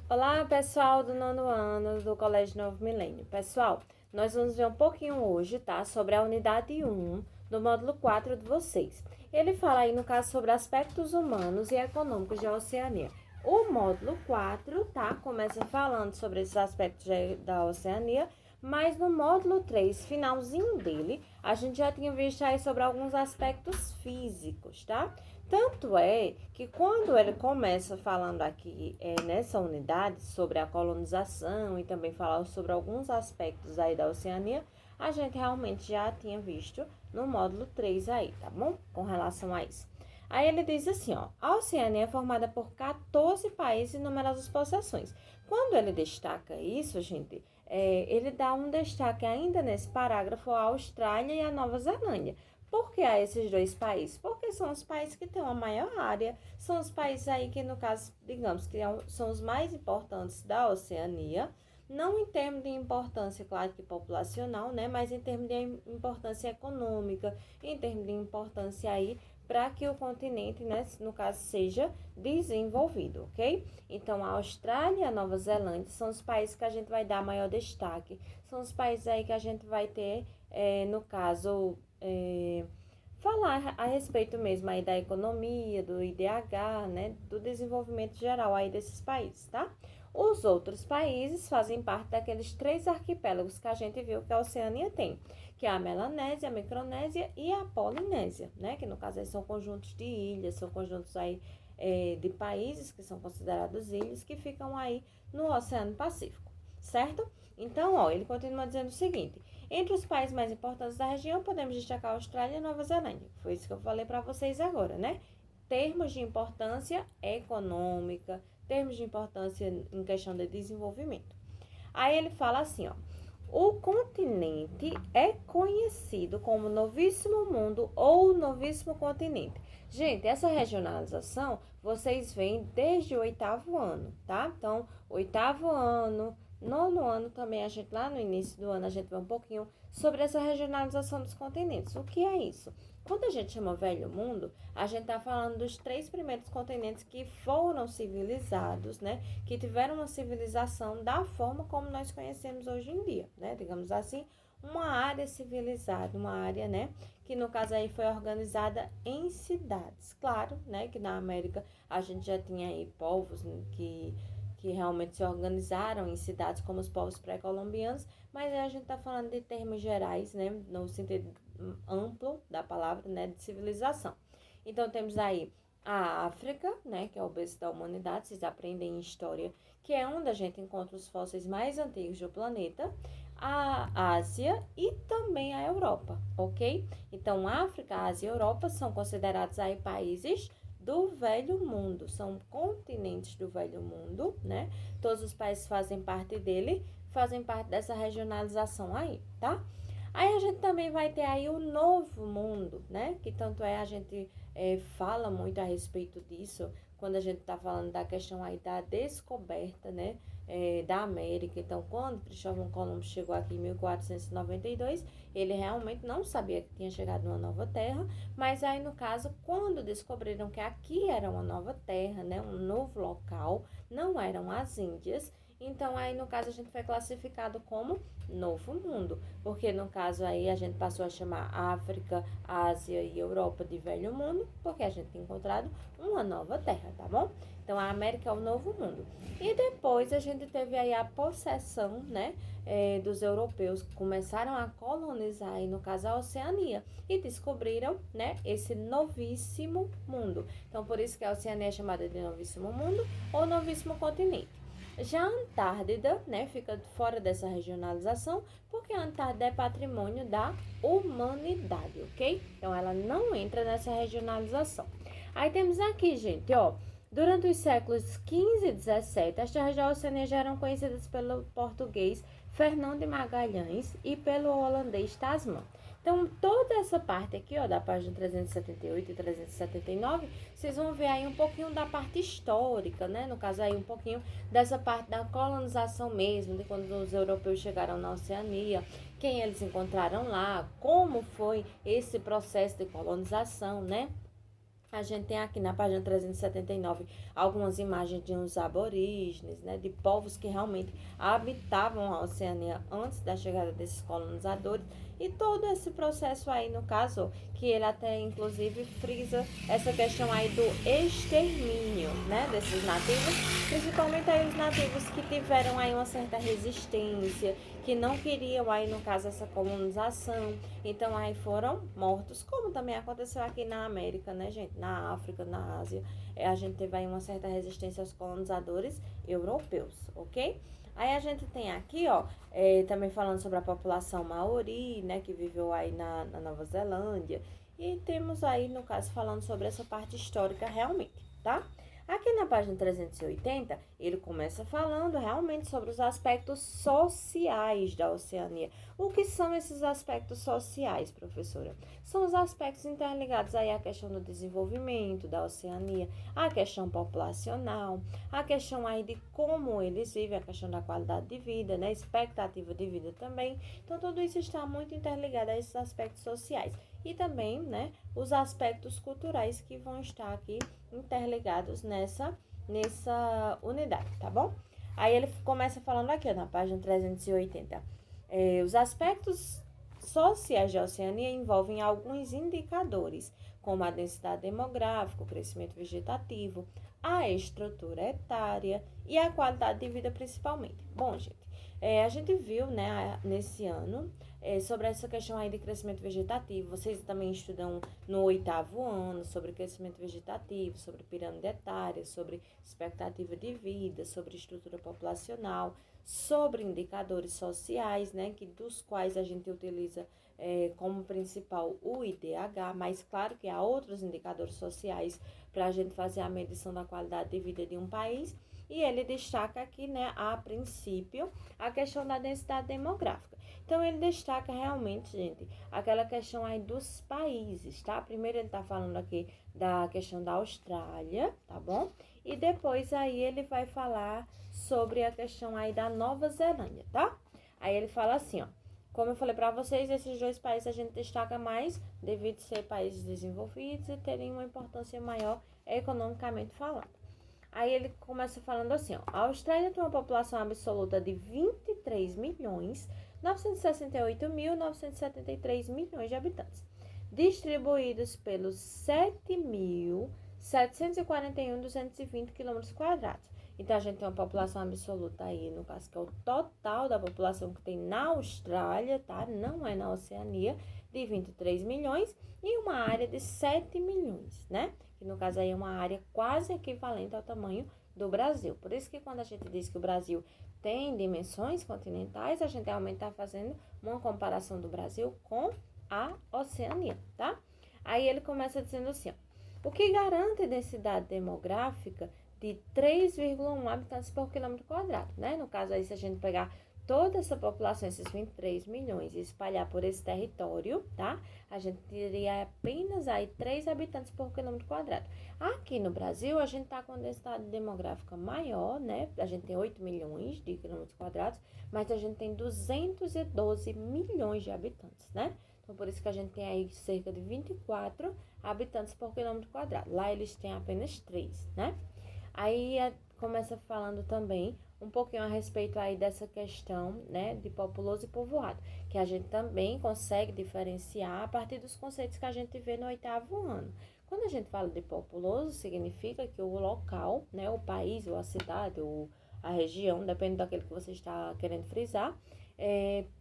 Olá, pessoal do nono ano do Colégio Novo Milênio. Pessoal, nós vamos ver um pouquinho hoje, tá? Sobre a unidade 1 do módulo 4 de vocês. Ele fala aí, no caso, sobre aspectos humanos e econômicos da Oceania. O módulo 4, tá? Começa falando sobre esses aspectos da Oceania, mas no módulo 3, finalzinho dele, a gente já tinha visto aí sobre alguns aspectos físicos, tá? Tanto é que quando ele começa falando aqui nessa unidade sobre a colonização e também falar sobre alguns aspectos aí da Oceania, a gente realmente já tinha visto no módulo 3 aí, tá bom? Com relação a isso. Aí ele diz assim, ó, a Oceania é formada por 14 países e numerosas possessões. Quando ele destaca isso, gente, ele dá um destaque ainda nesse parágrafo à Austrália e à Nova Zelândia. Por que há esses dois países? Porque são os países que têm uma maior área, são os países aí que, no caso, digamos que são os mais importantes da Oceania, não em termos de importância, claro que populacional, né, mas em termos de importância econômica, em termos de importância aí para que o continente, né, no caso, seja desenvolvido, ok? Então, a Austrália e a Nova Zelândia são os países que a gente vai dar maior destaque, são os países aí que a gente vai ter, no caso, falar a respeito mesmo aí da economia, do IDH, né, do desenvolvimento geral aí desses países, tá? Os outros países fazem parte daqueles 3 arquipélagos que a gente viu que a Oceania tem, que é a Melanésia, a Micronésia e a Polinésia, né, que no caso aí são conjuntos de ilhas, são conjuntos aí de países que são considerados ilhas que ficam aí no Oceano Pacífico, certo? Então, ó, ele continua dizendo o seguinte: entre os países mais importantes da região, podemos destacar a Austrália e a Nova Zelândia. Foi isso que eu falei para vocês agora, né? Termos de importância econômica, termos de importância em questão de desenvolvimento. Aí ele fala assim, ó: o continente é conhecido como Novíssimo Mundo ou Novíssimo Continente. Gente, essa regionalização vocês veem desde o 8º ano, tá? Então, 8º ano, nono ano também, a gente lá no início do ano, a gente vê um pouquinho sobre essa regionalização dos continentes. O que é isso? Quando a gente chama Velho Mundo, a gente está falando dos 3 primeiros continentes que foram civilizados, né? Que tiveram uma civilização da forma como nós conhecemos hoje em dia, né? Digamos assim, uma área civilizada, uma área, né? Que no caso aí foi organizada em cidades. Claro, né? Que na América a gente já tinha aí povos, né, que realmente se organizaram em cidades como os povos pré-colombianos, mas aí a gente está falando de termos gerais, né? No sentido amplo da palavra, né? De civilização. Então temos aí a África, né, que é o berço da humanidade, vocês aprendem em história, que é onde a gente encontra os fósseis mais antigos do planeta, a Ásia e também a Europa, ok? Então, África, Ásia e Europa são considerados aí países do Velho Mundo, são continentes do Velho Mundo, né? Todos os países fazem parte dele, fazem parte dessa regionalização aí, tá? Aí a gente também vai ter aí o Novo Mundo, né? Que tanto é a gente fala muito a respeito disso quando a gente está falando da questão aí da descoberta, né? Da América. Então, quando Cristóvão Colombo chegou aqui em 1492, ele realmente não sabia que tinha chegado numa nova terra, mas aí no caso, quando descobriram que aqui era uma nova terra, né? Um novo local, não eram as Índias. Então, aí no caso, a gente foi classificado como Novo Mundo, porque no caso aí a gente passou a chamar África, Ásia e Europa de Velho Mundo, porque a gente tinha encontrado uma nova terra, tá bom? Então, a América é o Novo Mundo. E depois a gente teve aí a possessão, né, dos europeus que começaram a colonizar aí, no caso, a Oceania e descobriram, né, esse novíssimo mundo. Então, por isso que a Oceania é chamada de Novíssimo Mundo ou Novíssimo Continente. Já a Antártida, né, fica fora dessa regionalização, porque a Antártida é patrimônio da humanidade, ok? Então, ela não entra nessa regionalização. Aí temos aqui, gente, ó, durante os séculos XV e XVII, as terras da Oceania já eram conhecidas pelo português Fernão de Magalhães e pelo holandês Tasman. Então, toda essa parte aqui, ó, da página 378 e 379, vocês vão ver aí um pouquinho da parte histórica, né? No caso aí um pouquinho dessa parte da colonização mesmo, de quando os europeus chegaram na Oceania, quem eles encontraram lá, como foi esse processo de colonização, né? A gente tem aqui na página 379 algumas imagens de uns aborígenes, né, de povos que realmente habitavam a Oceania antes da chegada desses colonizadores. E todo esse processo aí, no caso, que ele até inclusive frisa essa questão aí do extermínio, né, desses nativos, principalmente aí os nativos que tiveram aí uma certa resistência, que não queriam aí, no caso, essa colonização. Então aí foram mortos, como também aconteceu aqui na América, né, gente? Na África, na Ásia, a gente teve aí uma certa resistência aos colonizadores europeus, ok? Aí a gente tem aqui, ó, também falando sobre a população maori, né, que viveu aí na Nova Zelândia. E temos aí, no caso, falando sobre essa parte histórica realmente, tá? Aqui na página 380, ele começa falando realmente sobre os aspectos sociais da Oceania. O que são esses aspectos sociais, professora? São os aspectos interligados aí à questão do desenvolvimento da Oceania, à questão populacional, a questão aí de como eles vivem, a questão da qualidade de vida, né, expectativa de vida também. Então, tudo isso está muito interligado a esses aspectos sociais. E também, né, os aspectos culturais que vão estar aqui interligados nessa unidade, tá bom? Aí ele começa falando aqui, ó, na página 380. Os aspectos sociais da Oceania envolvem alguns indicadores, como a densidade demográfica, o crescimento vegetativo, a estrutura etária e a qualidade de vida principalmente. Bom, gente, a gente viu, né, nesse ano, sobre essa questão aí de crescimento vegetativo. Vocês também estudam no 8º ano sobre crescimento vegetativo, sobre pirâmide etária, sobre expectativa de vida, sobre estrutura populacional, sobre indicadores sociais, né, dos quais a gente utiliza como principal o IDH, mas claro que há outros indicadores sociais para a gente fazer a medição da qualidade de vida de um país. E ele destaca aqui, né, a princípio, a questão da densidade demográfica. Então, ele destaca realmente, gente, aquela questão aí dos países, tá? Primeiro ele tá falando aqui da questão da Austrália, tá bom? E depois aí ele vai falar sobre a questão aí da Nova Zelândia, tá? Aí ele fala assim, ó. Como eu falei para vocês, esses dois países a gente destaca mais devido a ser países desenvolvidos e terem uma importância maior economicamente falando. Aí ele começa falando assim, ó, a Austrália tem uma população absoluta de 23.968.973 milhões de habitantes, distribuídos pelos 7.741.220 km². Então, a gente tem uma população absoluta aí, no caso, que é o total da população que tem na Austrália, tá? Não é na Oceania, de 23 milhões e uma área de 7 milhões, né? Que no caso aí é uma área quase equivalente ao tamanho do Brasil. Por isso que quando a gente diz que o Brasil tem dimensões continentais, a gente realmente está fazendo uma comparação do Brasil com a Oceania, tá? Aí ele começa dizendo assim, ó, o que garante densidade demográfica de 3,1 habitantes por km², né? No caso aí, se a gente pegar toda essa população, esses 23 milhões, e espalhar por esse território, tá? A gente teria apenas aí 3 habitantes por km². Aqui no Brasil, a gente tá com uma densidade demográfica maior, né? A gente tem 8 milhões de km², mas a gente tem 212 milhões de habitantes, né? Então, por isso que a gente tem aí cerca de 24 habitantes por km². Lá eles têm apenas 3, né? Aí começa falando também um pouquinho a respeito aí dessa questão, né, de populoso e povoado, que a gente também consegue diferenciar a partir dos conceitos que a gente vê no 8º ano. Quando a gente fala de populoso, significa que o local, né, o país, ou a cidade, ou a região, depende daquilo que você está querendo frisar,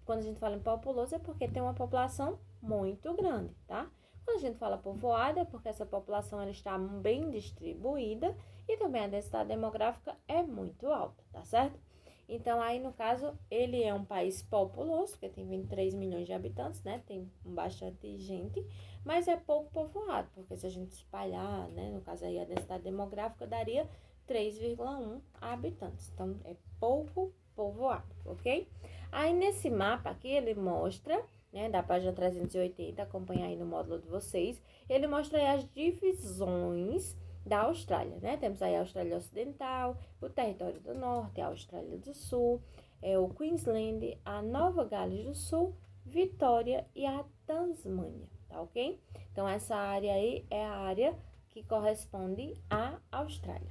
quando a gente fala em populoso é porque tem uma população muito grande, tá? Quando a gente fala povoada é porque essa população ela está bem distribuída e também a densidade demográfica é muito alta, tá certo? Então, aí, no caso, ele é um país populoso, porque tem 23 milhões de habitantes, né? Tem bastante gente, mas é pouco povoado, porque se a gente espalhar, né? No caso aí, a densidade demográfica daria 3,1 habitantes. Então, é pouco povoado, ok? Aí, nesse mapa aqui, ele mostra, né? Da página 380, acompanhar aí no módulo de vocês, ele mostra aí as divisões da Austrália, né? Temos aí a Austrália Ocidental, o Território do Norte, a Austrália do Sul, o Queensland, a Nova Gales do Sul, Vitória e a Tasmânia, tá ok? Então, essa área aí é a área que corresponde à Austrália.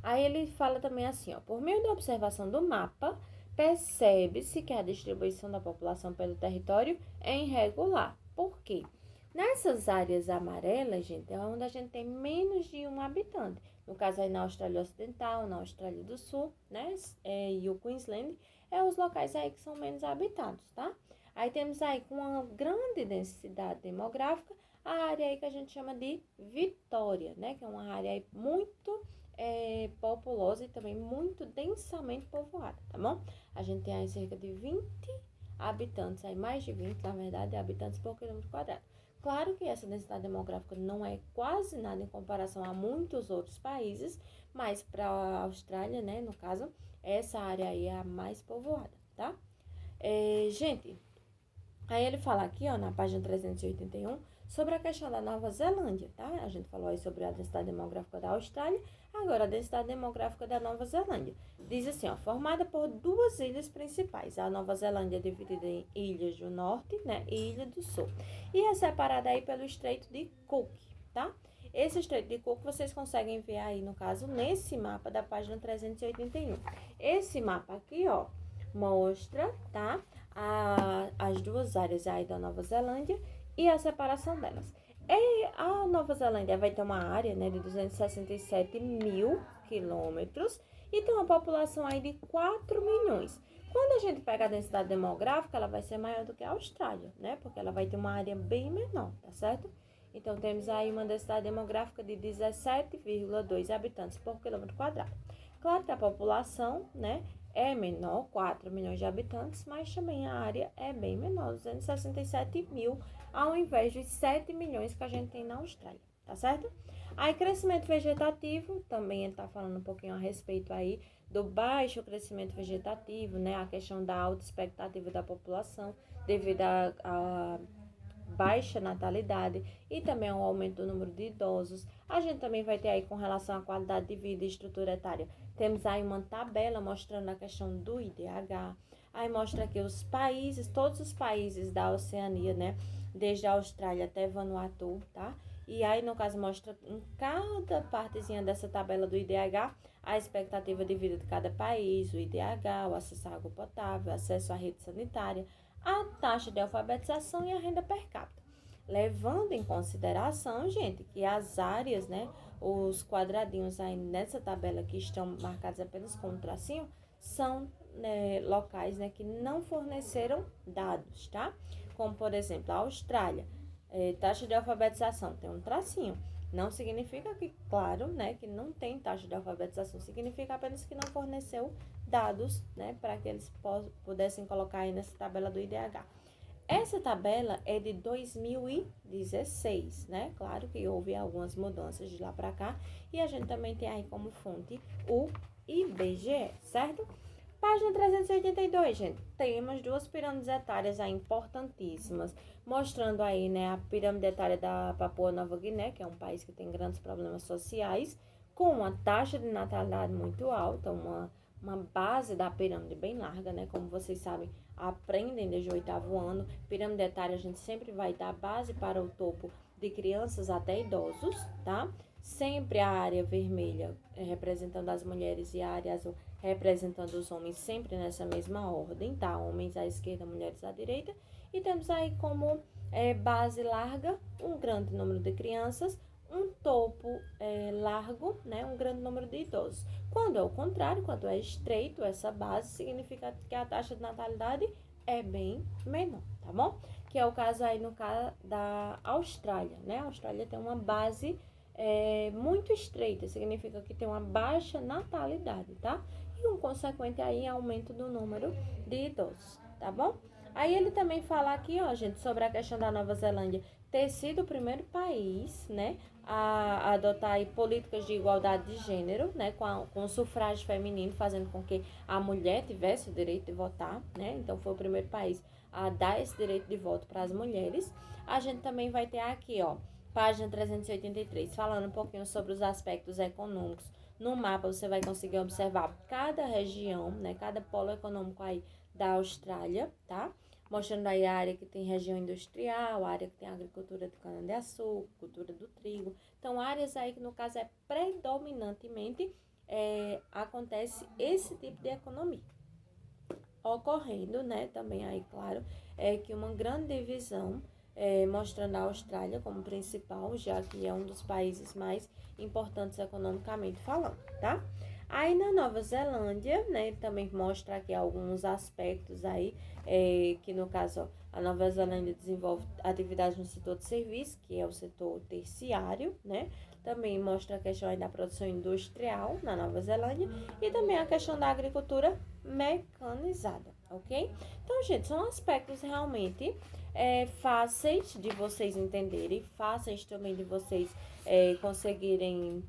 Aí ele fala também assim, ó, por meio da observação do mapa, percebe-se que a distribuição da população pelo território é irregular. Por quê? Nessas áreas amarelas, gente, é onde a gente tem menos de um habitante. No caso aí na Austrália Ocidental, na Austrália do Sul, né? E o Queensland, os locais aí que são menos habitados, tá? Aí temos aí com uma grande densidade demográfica, a área aí que a gente chama de Vitória, né? Que é uma área aí muito populosa e também muito densamente povoada, tá bom? A gente tem aí cerca de 20 habitantes, aí mais de 20, na verdade, habitantes por quilômetro quadrado. Claro que essa densidade demográfica não é quase nada em comparação a muitos outros países, mas para a Austrália, né, no caso, essa área aí é a mais povoada, tá? Gente, aí ele fala aqui, ó, na página 381, sobre a questão da Nova Zelândia, tá? A gente falou aí sobre a densidade demográfica da Austrália, agora a densidade demográfica da Nova Zelândia. Diz assim, ó, formada por duas ilhas principais. A Nova Zelândia é dividida em Ilhas do Norte, né, e Ilha do Sul. E é separada aí pelo Estreito de Cook, tá? Esse Estreito de Cook vocês conseguem ver aí, no caso, nesse mapa da página 381. Esse mapa aqui, ó, mostra, tá? As duas áreas aí da Nova Zelândia e a separação delas. E a Nova Zelândia vai ter uma área, né, de 267 mil quilômetros e tem uma população aí de 4 milhões. Quando a gente pega a densidade demográfica, ela vai ser maior do que a Austrália, né, porque ela vai ter uma área bem menor, tá certo? Então, temos aí uma densidade demográfica de 17,2 habitantes por quilômetro quadrado. Claro que a população, né, é menor, 4 milhões de habitantes, mas também a área é bem menor, 267 mil, ao invés de 7 milhões que a gente tem na Austrália, tá certo? Aí, crescimento vegetativo, também ele está falando um pouquinho a respeito aí do baixo crescimento vegetativo, né, a questão da alta expectativa da população, devido a baixa natalidade e também o aumento do número de idosos. A gente também vai ter aí com relação à qualidade de vida e estrutura etária. Temos aí uma tabela mostrando a questão do IDH. Aí mostra aqui os países, todos os países da Oceania, né? Desde a Austrália até Vanuatu, tá? E aí, no caso, mostra em cada partezinha dessa tabela do IDH a expectativa de vida de cada país, o IDH, o acesso à água potável, acesso à rede sanitária, a taxa de alfabetização e a renda per capita. Levando em consideração, gente, que as áreas, né, os quadradinhos aí nessa tabela que estão marcados apenas com um tracinho, são locais, né, que não forneceram dados, tá? Como, por exemplo, a Austrália, taxa de alfabetização tem um tracinho. Não significa que, claro, né, que não tem taxa de alfabetização, significa apenas que não forneceu dados, né, para que eles pudessem colocar aí nessa tabela do IDH. Essa tabela é de 2016, né? Claro que houve algumas mudanças de lá para cá e a gente também tem aí como fonte o IBGE, certo? Página 382, gente, temos duas pirâmides etárias aí importantíssimas, mostrando aí, né, a pirâmide etária da Papua Nova Guiné, que é um país que tem grandes problemas sociais, com uma taxa de natalidade muito alta, uma base da pirâmide bem larga, né, como vocês sabem, aprendem desde o 8º ano. Pirâmide etária a gente sempre vai dar base para o topo de crianças até idosos, tá? Sempre a área vermelha representando as mulheres e a área azul representando os homens, sempre nessa mesma ordem, tá? Homens à esquerda, mulheres à direita. E temos aí como base larga um grande número de crianças, um topo largo, né? Um grande número de idosos. Quando é o contrário, quando é estreito, essa base significa que a taxa de natalidade é bem menor, tá bom? Que é o caso aí no caso da Austrália, né? A Austrália tem uma base muito estreita, significa que tem uma baixa natalidade, tá? E um consequente aí aumento do número de idosos, tá bom? Aí ele também fala aqui, ó, gente, sobre a questão da Nova Zelândia ter sido o primeiro país, né, a adotar aí políticas de igualdade de gênero, né, com o sufrágio feminino, fazendo com que a mulher tivesse o direito de votar, né? Então foi o primeiro país a dar esse direito de voto para as mulheres. A gente também vai ter aqui, ó, página 383, falando um pouquinho sobre os aspectos econômicos. No mapa você vai conseguir observar cada região, né, cada polo econômico aí da Austrália, tá? mostrando aí a área que tem região industrial, a área que tem agricultura de cana-de-açúcar, cultura do trigo. Então, áreas aí que, no caso, predominantemente acontece esse tipo de economia. Ocorrendo, né, também aí, claro, que uma grande divisão, mostrando a Austrália como principal, já que é um dos países mais importantes economicamente falando, tá? Aí na Nova Zelândia, né, ele também mostra aqui alguns aspectos aí, que no caso, ó, a Nova Zelândia desenvolve atividades no setor de serviços, que é o setor terciário, né? Também mostra a questão aí da produção industrial na Nova Zelândia e também a questão da agricultura mecanizada, ok? Então, gente, são aspectos realmente fáceis de vocês entenderem, fáceis também de vocês conseguirem,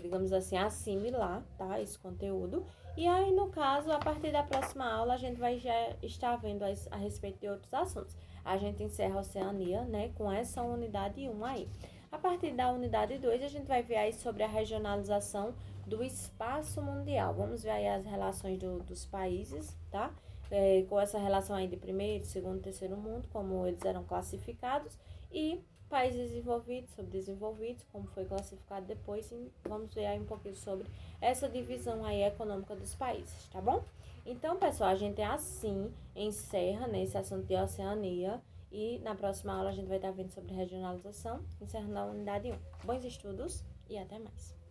digamos assim, assimilar, tá? Esse conteúdo. E aí, no caso, a partir da próxima aula, a gente vai já estar vendo a respeito de outros assuntos. A gente encerra a Oceania, né, com essa unidade 1 aí. A partir da unidade 2, a gente vai ver aí sobre a regionalização do espaço mundial. Vamos ver aí as relações dos países, tá? Com essa relação aí de primeiro, segundo, terceiro mundo, como eles eram classificados, e países desenvolvidos, subdesenvolvidos, como foi classificado depois, e vamos ver aí um pouquinho sobre essa divisão aí econômica dos países, tá bom? Então, pessoal, a gente assim encerra nesse assunto de Oceania, e na próxima aula a gente vai estar vendo sobre regionalização, encerrando a unidade 1. Bons estudos e até mais!